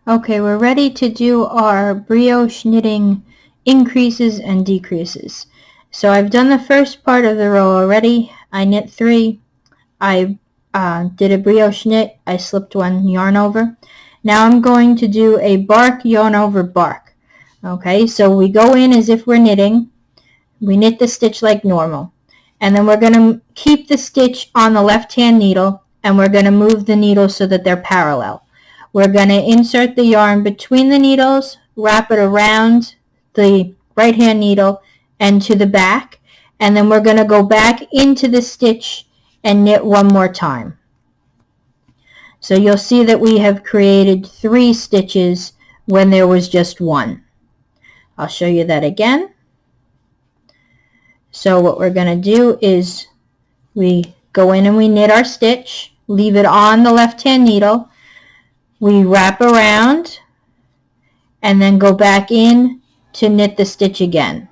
Okay, we're ready to do our brioche knitting increases and decreases. So I've done the first part of the row already. I knit 3. I did a brioche knit. I slipped 1 yarn over. Now I'm going to do a bark yarn over bark. Okay, so we go in as if we're knitting. We knit the stitch like normal. And then we're going to keep the stitch on the left hand needle, and we're going to move the needle so that they're parallel. We're going to insert the yarn between the needles, wrap it around the right hand needle and to the back, and then we're going to go back into the stitch and knit 1 more time. So you'll see that we have created 3 stitches when there was just 1. I'll show you that again. So what we're going to do is we go in and we knit our stitch, leave it on the left hand needle, we wrap around, and then go back in to knit the stitch again.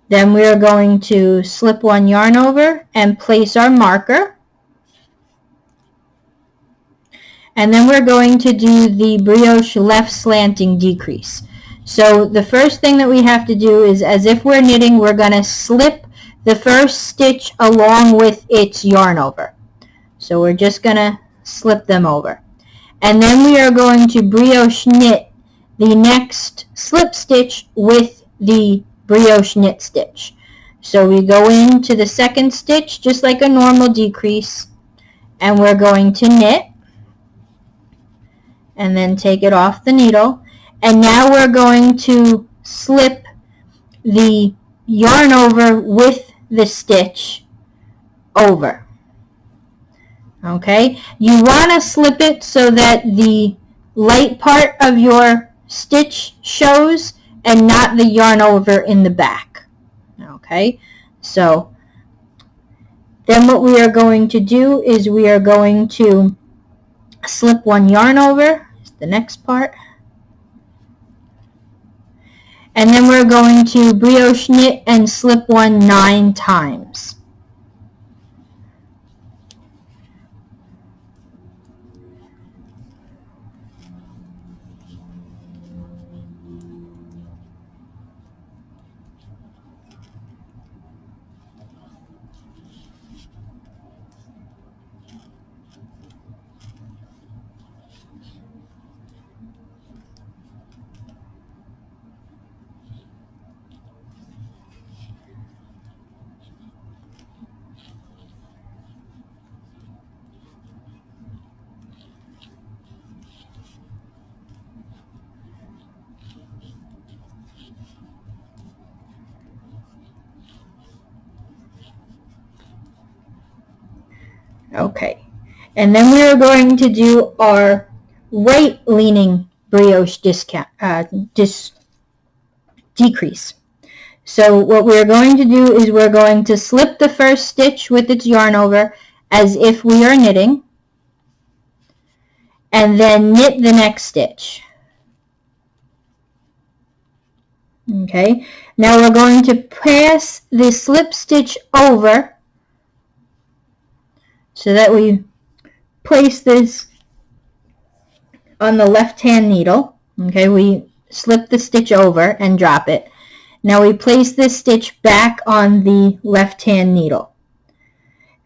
Then we are going to slip 1 yarn over and place our marker. And then we're going to do the brioche left slanting decrease. So the first thing that we have to do is, as if we're knitting, we're going to slip the first stitch along with its yarn over. So we're just going to slip them over. And then we are going to brioche knit the next slip stitch with the brioche knit stitch. So we go into the second stitch just like a normal decrease, and we're going to knit and then take it off the needle. And now we're going to slip the yarn over with the stitch over. Okay, you want to slip it so that the light part of your stitch shows and not the yarn over in the back. Okay, so then what we are going to do is we are going to slip 1 yarn over, the next part, and then we're going to brioche knit and slip 1 9 times. Okay, and then we are going to do our right leaning brioche decrease. So what we're going to do is we're going to slip the first stitch with its yarn over as if we are knitting, and then knit the next stitch. Okay, now we're going to pass the slip stitch over so that we place this on the left hand needle. Okay, we slip the stitch over and drop it. Now we place this stitch back on the left hand needle.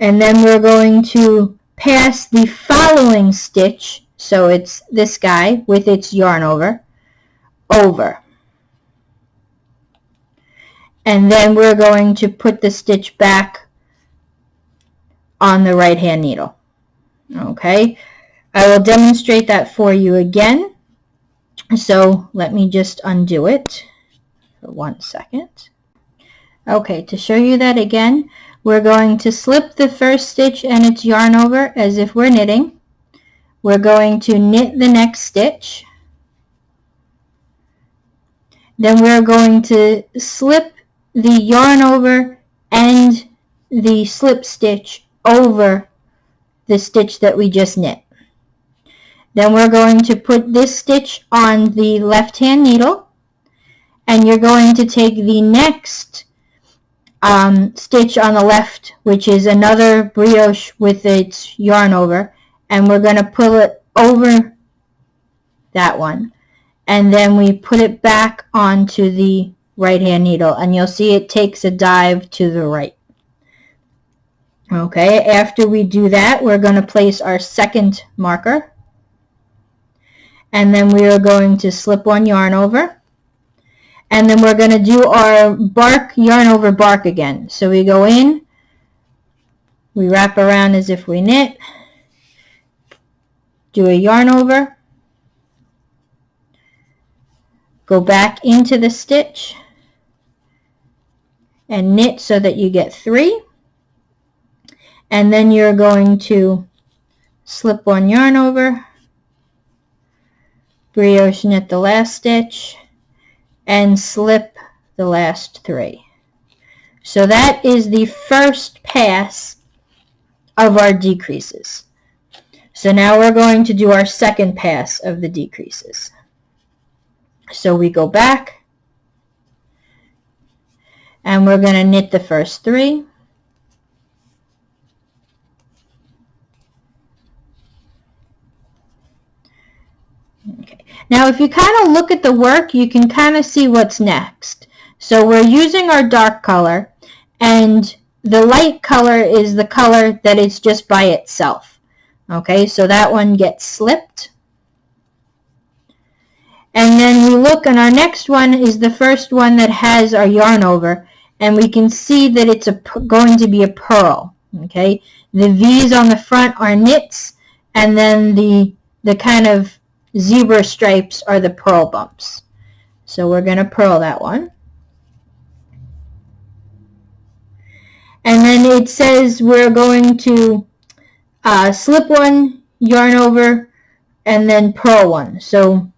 And then we're going to pass the following stitch, so it's this guy with its yarn over. And then we're going to put the stitch back on the right hand needle. Okay, I will demonstrate that for you again. So let me just undo it for 1 second. Okay, to show you that again, we're going to slip the first stitch and its yarn over as if we're knitting. We're going to knit the next stitch. Then we're going to slip the yarn over and the slip stitch over the stitch that we just knit. Then we're going to put this stitch on the left hand needle, and you're going to take the next stitch on the left, which is another brioche with its yarn over, and we're going to pull it over that one. And then we put it back onto the right hand needle, and you'll see it takes a dive to the right. Okay, after we do that, we're going to place our second marker, and then we are going to slip one yarn over, and then we're going to do our bark, yarn over bark again. So we go in, we wrap around as if we knit, do a yarn over, go back into the stitch, and knit so that you get 3. And then you're going to slip one yarn over, brioche knit the last stitch, and slip the last 3. So that is the first pass of our decreases. So now we're going to do our second pass of the decreases. So we go back, and we're going to knit the first 3. Okay. Now if you kind of look at the work, you can kind of see what's next. So we're using our dark color, and the light color is the color that is just by itself. Okay, so that one gets slipped. And then we look, and our next one is the first one that has our yarn over, and we can see that it's going to be a purl. Okay, the V's on the front are knits, and then the kind of zebra stripes are the purl bumps. So we're going to purl that one. And then it says we're going to slip one, yarn over, and then purl one. So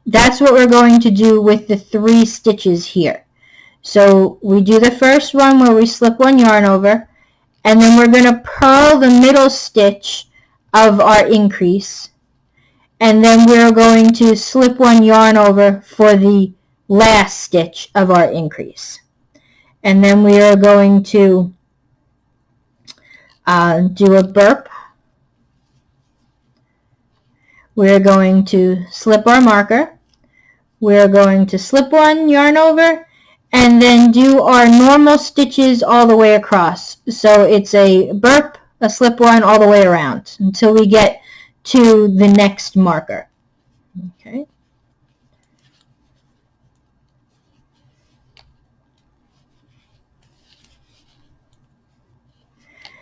that's what we're going to do with the 3 stitches here. So we do the first one where we slip one yarn over, and then we're going to purl the middle stitch of our increase, and then we're going to slip one yarn over for the last stitch of our increase. And then we are going to do a burp. We're going to slip our marker. We're going to slip one, yarn over, and then do our normal stitches all the way across. So it's a burp, a slip one, all the way around until we get to the next marker. Okay.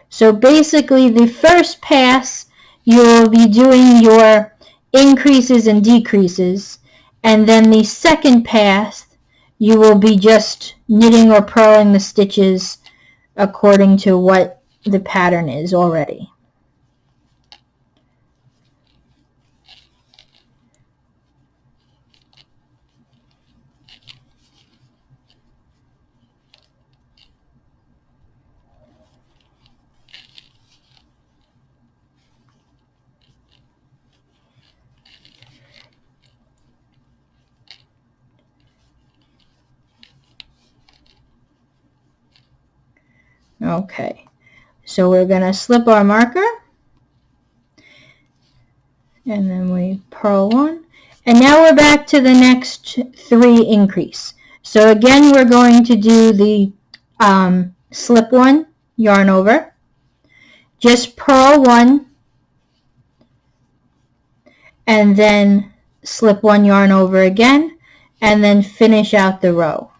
So basically the first pass you'll be doing your increases and decreases, and then the second pass you will be just knitting or purling the stitches according to what the pattern is already. Okay, so we're going to slip our marker, and then we purl one, and now we're back to the next 3 increase. So again, we're going to do the slip one, yarn over, just purl one, and then slip one yarn over again, and then finish out the row.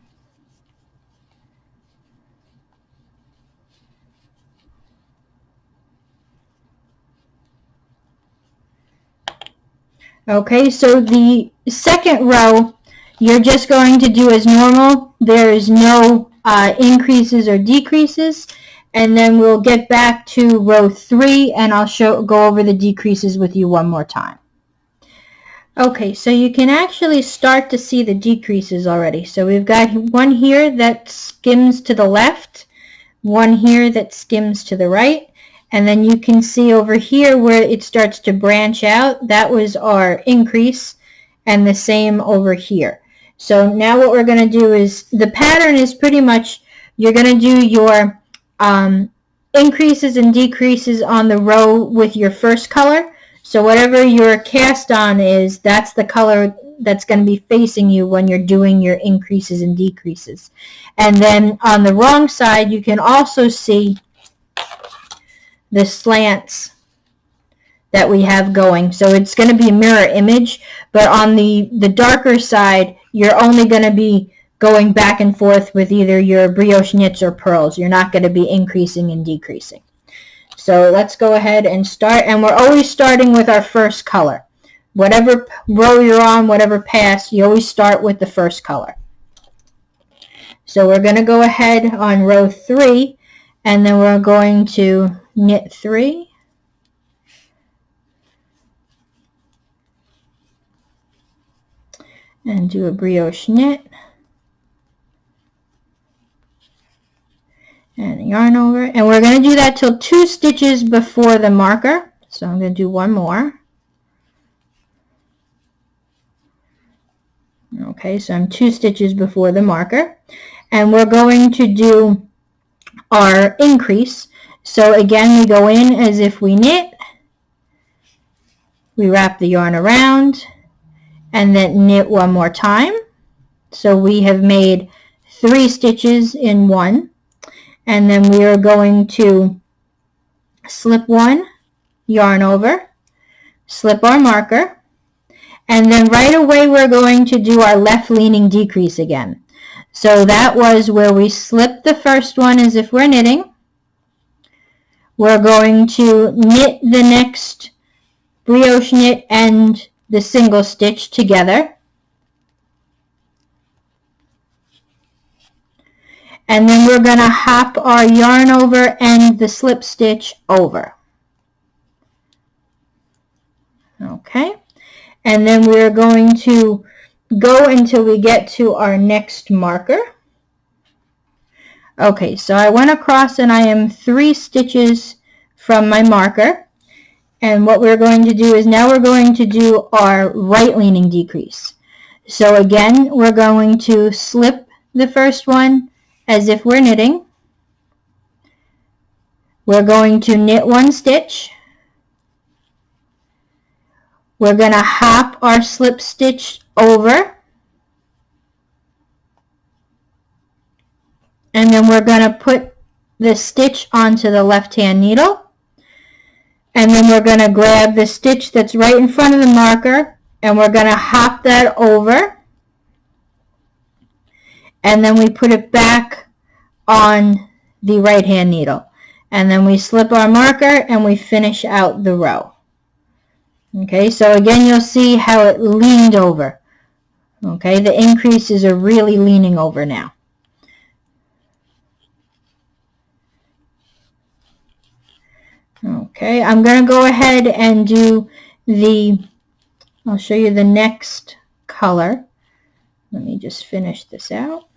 Okay, so the second row you're just going to do as normal. There is no increases or decreases, and then we'll get back to row 3, and I'll go over the decreases with you one more time. Okay, so you can actually start to see the decreases already. So we've got one here that skims to the left, one here that skims to the right, and then you can see over here where it starts to branch out. That was our increase, and the same over here. So now what we're going to do is, the pattern is pretty much, you're going to do your increases and decreases on the row with your first color. So whatever your cast on is, that's the color that's going to be facing you when you're doing your increases and decreases. And then on the wrong side, you can also see the slants that we have going. So it's going to be a mirror image, but on the darker side, you're only going to be going back and forth with either your brioche knits or purls. You're not going to be increasing and decreasing. So let's go ahead and start, and we're always starting with our first color. Whatever row you're on, whatever pass, you always start with the first color. So we're going to go ahead on row 3, and then we're going to knit 3. And do a brioche knit. And yarn over. And we're going to do that till 2 stitches before the marker. So I'm going to do one more. Okay, so I'm 2 stitches before the marker. And we're going to do our increase. So again, we go in as if we knit. We wrap the yarn around and then knit one more time. So we have made 3 stitches in 1. And then we are going to slip 1, yarn over, slip our marker, and then right away we're going to do our left leaning decrease again. So that was where we slipped the first one as if we're knitting. We're going to knit the next brioche knit and the single stitch together. And then we're going to hop our yarn over and the slip stitch over. Okay. And then we're going to go until we get to our next marker. Okay, so I went across and I am 3 stitches from my marker. And what we're going to do is now we're going to do our right leaning decrease. So again, we're going to slip the first one as if we're knitting. We're going to knit 1 stitch. We're going to hop our slip stitch over. And then we're going to put the stitch onto the left-hand needle. And then we're going to grab the stitch that's right in front of the marker and we're going to hop that over. And then we put it back on the right-hand needle. And then we slip our marker and we finish out the row. Okay, so again, you'll see how it leaned over. Okay, the increases are really leaning over now. Okay, I'm going to go ahead and do I'll show you the next color. Let me just finish this out.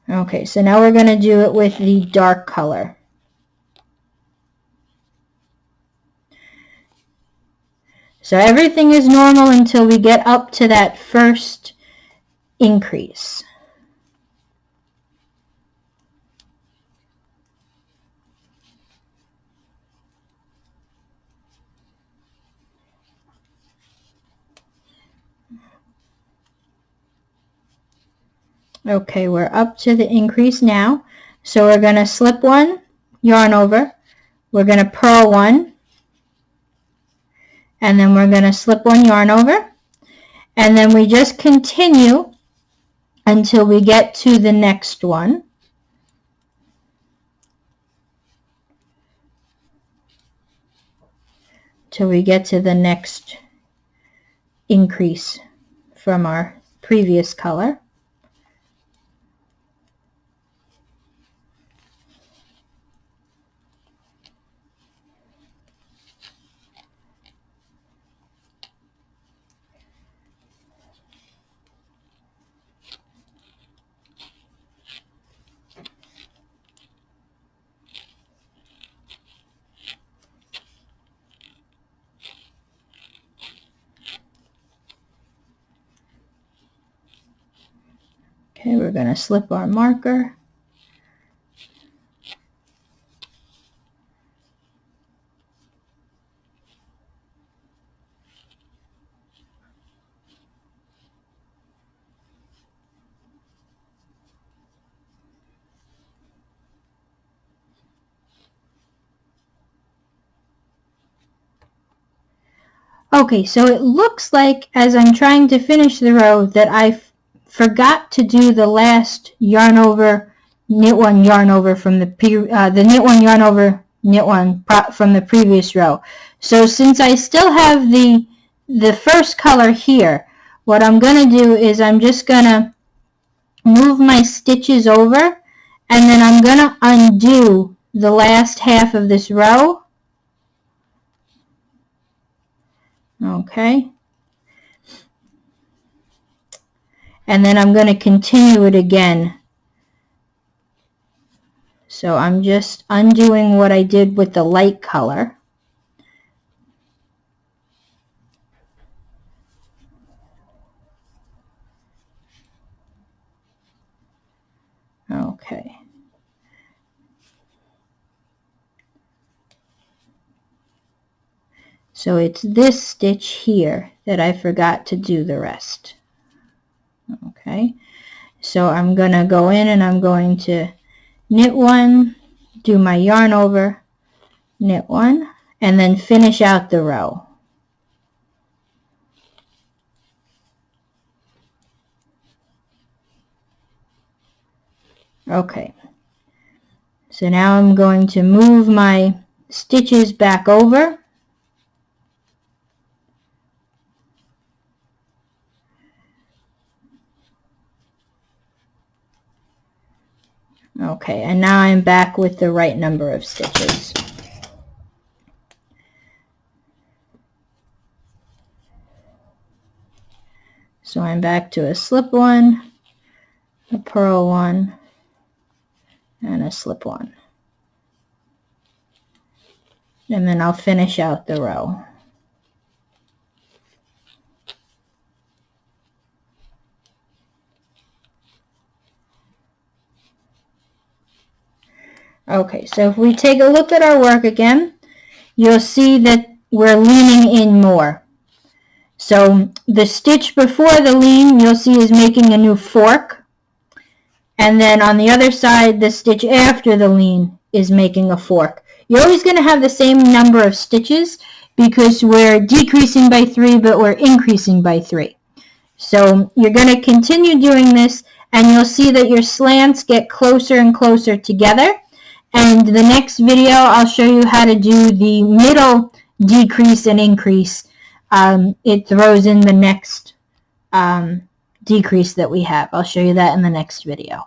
Okay, so now we're going to do it with the dark color. So everything is normal until we get up to that first increase. Okay, we're up to the increase now. So we're going to slip 1, yarn over. We're going to purl 1. And then we're going to slip 1, yarn over. And then we just continue until we get to the next one. Till we get to the next increase from our previous color. Okay, we're going to slip our marker Okay, so it looks like as I'm trying to finish the row that I forgot to do the last yarn over, knit one, yarn over from the knit one, yarn over, knit one from the previous row. So since I still have the first color here, what I'm going to do is I'm just going to move my stitches over, and then I'm going to undo the last half of this row. Okay. And then I'm going to continue it again. So I'm just undoing what I did with the light color. Okay. So it's this stitch here that I forgot to do the rest. Okay. So I'm going to go in and I'm going to knit one, do my yarn over, knit one, and then finish out the row. Okay. So now I'm going to move my stitches back over. Okay, and now I'm back with the right number of stitches. So I'm back to a slip one, a purl one, and a slip one. And then I'll finish out the row. Okay, so if we take a look at our work again, you'll see that we're leaning in more. So the stitch before the lean, you'll see, is making a new fork. And then on the other side, the stitch after the lean is making a fork. You're always going to have the same number of stitches because we're decreasing by 3, but we're increasing by 3. So you're going to continue doing this, and you'll see that your slants get closer and closer together. And the next video, I'll show you how to do the middle decrease and increase. It throws in the next decrease that we have. I'll show you that in the next video.